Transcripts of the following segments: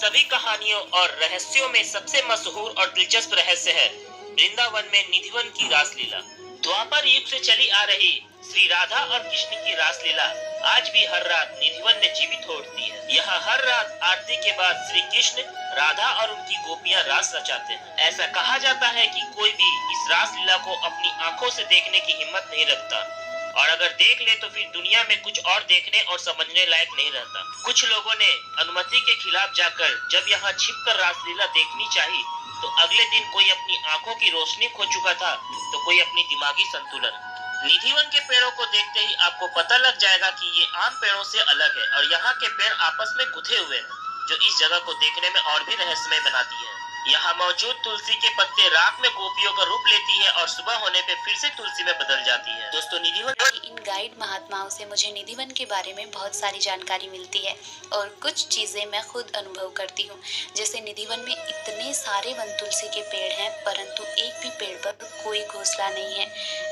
सभी कहानियों और रहस्यों में सबसे मशहूर और दिलचस्प रहस्य है वृंदावन में निधिवन की रासलीला। द्वापर युग से चली आ रही श्री राधा और कृष्ण की रासलीला आज भी हर रात निधिवन में जीवित हो उठती है। यहाँ हर रात आरती के बाद श्री कृष्ण, राधा और उनकी गोपियां रास रचाते हैं। ऐसा कहा जाता है कि कोई भी इस रासलीला को अपनी आंखों से देखने की हिम्मत नहीं रखता, और अगर देख ले तो फिर दुनिया में कुछ और देखने और समझने लायक नहीं रहता। कुछ लोगों ने अनुमति के खिलाफ जाकर जब यहाँ छिपकर रासलीला देखनी चाहिए तो अगले दिन कोई अपनी आंखों की रोशनी खो चुका था तो कोई अपनी दिमागी संतुलन। निधिवन के पेड़ों को देखते ही आपको पता लग जाएगा कि ये आम पेड़ों से अलग है और यहाँ के पेड़ आपस में गुथे हुए हैं, जो इस जगह को देखने में और भी रहस्यमय बनाती है। यहाँ मौजूद तुलसी के पत्ते रात में गोपियों का रूप लेती है और सुबह होने पे फिर से तुलसी में बदल जाती है। दोस्तों, निधिवन इन गाइड महात्माओं से मुझे निधिवन के बारे में बहुत सारी जानकारी मिलती है और कुछ चीजें मैं खुद अनुभव करती हूँ। जैसे निधिवन में इतने सारे वन तुलसी के पेड़ हैं, परंतु एक भी पेड़ पर कोई घोंसला नहीं है।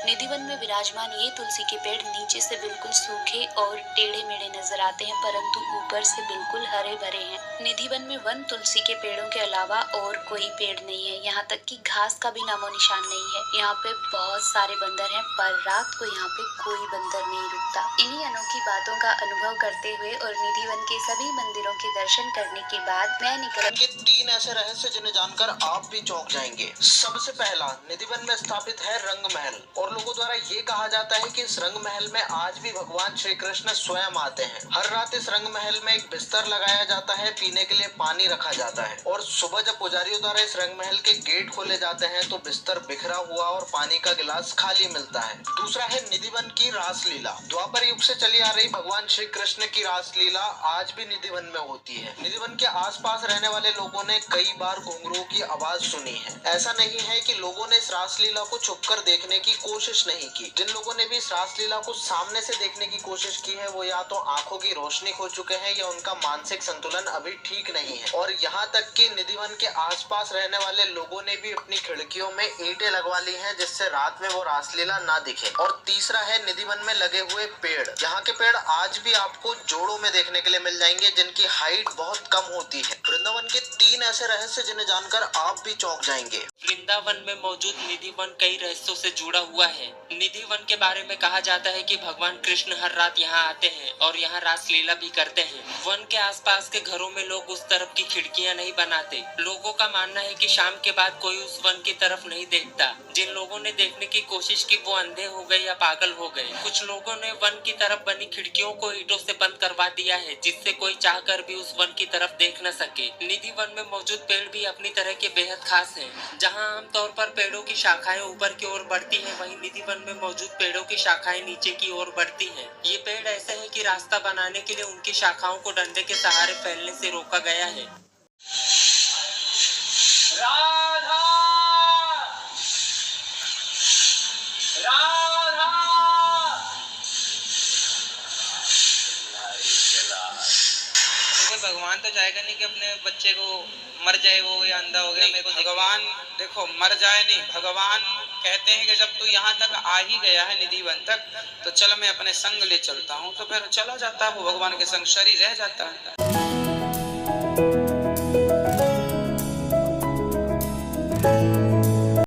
निधिवन में विराजमान ये तुलसी के पेड़ नीचे से बिल्कुल सूखे और टेढ़े मेढ़े नजर आते हैं, परंतु ऊपर से बिल्कुल हरे भरे हैं। निधिवन में वन तुलसी के पेड़ों के अलावा और कोई पेड़ नहीं है, यहाँ तक कि घास का भी नामो निशान नहीं है। यहाँ पे बहुत सारे बंदर हैं, पर रात को यहाँ पे कोई बंदर नहीं रुकता। इन्हीं अनोखी बातों का अनुभव करते हुए और निधिवन के सभी मंदिरों के दर्शन करने के बाद मैं निकल के 3 ऐसे रहस्य जिन्हें जानकर आप भी चौंक जाएंगे। सबसे पहला, निधिवन में स्थापित है रंग महल, और लोगों द्वारा ये कहा जाता है कि इस रंग महल में आज भी भगवान श्री कृष्ण स्वयं आते हैं। हर रात इस रंग महल में एक बिस्तर लगाया जाता है, पीने के लिए पानी रखा जाता है, और सुबह जब पुजारियों द्वारा इस रंग महल के गेट खोले जाते हैं तो बिस्तर बिखरा हुआ और पानी का गिलास खाली मिलता है। दूसरा है निधिवन की रासलीला। द्वापर युग से चली आ रही भगवान श्री कृष्ण की रासलीला आज भी निधिवन में होती है। निधिवन के आसपास रहने वाले लोगों ने कई बार घुंघरूओं की आवाज सुनी है। ऐसा नहीं है कि लोगों ने इस रासलीला को छुपकर देखने की कोशिश नहीं की। जिन लोगों ने भी इस रासलीला को सामने से देखने की कोशिश की है वो या तो आंखों की रोशनी खो चुके हैं या उनका मानसिक संतुलन अभी ठीक नहीं है। और यहाँ तक कि निधिवन के आसपास रहने वाले लोगों ने भी अपनी खिड़कियों में ईंटें लगवा ली हैं जिससे रात में वो रासलीला ना दिखे। और तीसरा है निधिवन में लगे हुए पेड़। यहाँ के पेड़ आज भी आपको जोड़ों में देखने के लिए मिल जाएंगे जिनकी हाइट बहुत कम होती है। वृंदावन के 3 ऐसे रहस्य जिन्हें जानकर आप भी चौंक जाएंगे। वृंदावन में मौजूद निधिवन कई रहस्यों से जुड़ा हुआ है। निधिवन के बारे में कहा जाता है कि भगवान कृष्ण हर रात यहाँ आते हैं और यहाँ रासलीला भी करते हैं। वन के आसपास के घरों में लोग उस तरफ की खिड़कियाँ नहीं बनाते। लोगों का मानना है कि शाम के बाद कोई उस वन की तरफ नहीं देखता। जिन लोगों ने देखने की कोशिश की वो अंधे हो गए या पागल हो गए। कुछ लोगों ने वन की तरफ बनी खिड़कियों को ईंटों से बंद करवा दिया है जिससे कोई चाहकर भी उस वन की तरफ देख न सके। निधिवन में मौजूद पेड़ भी अपनी तरह के बेहद खास हैं। जहां आमतौर पर पेड़ों की शाखाएं ऊपर की ओर बढ़ती हैं, वहीं निधिवन में मौजूद पेड़ों की शाखाएं नीचे की ओर बढ़ती हैं। ये पेड़ ऐसे हैं कि रास्ता बनाने के लिए उनकी शाखाओं को डंडे के सहारे फैलने से रोका गया है। राधा राधा भगवान तो चाहेगा नहीं कि अपने बच्चे को मर जाए वो या अंधा हो गया। मेरे को भगवान देखो मर जाए नहीं, भगवान कहते हैं कि जब तू यहाँ तक आ ही गया है निधिवन तक तो चल मैं अपने संग ले चलता हूँ, तो फिर चला जाता है वो भगवान के संग, शरीर रह जाता है।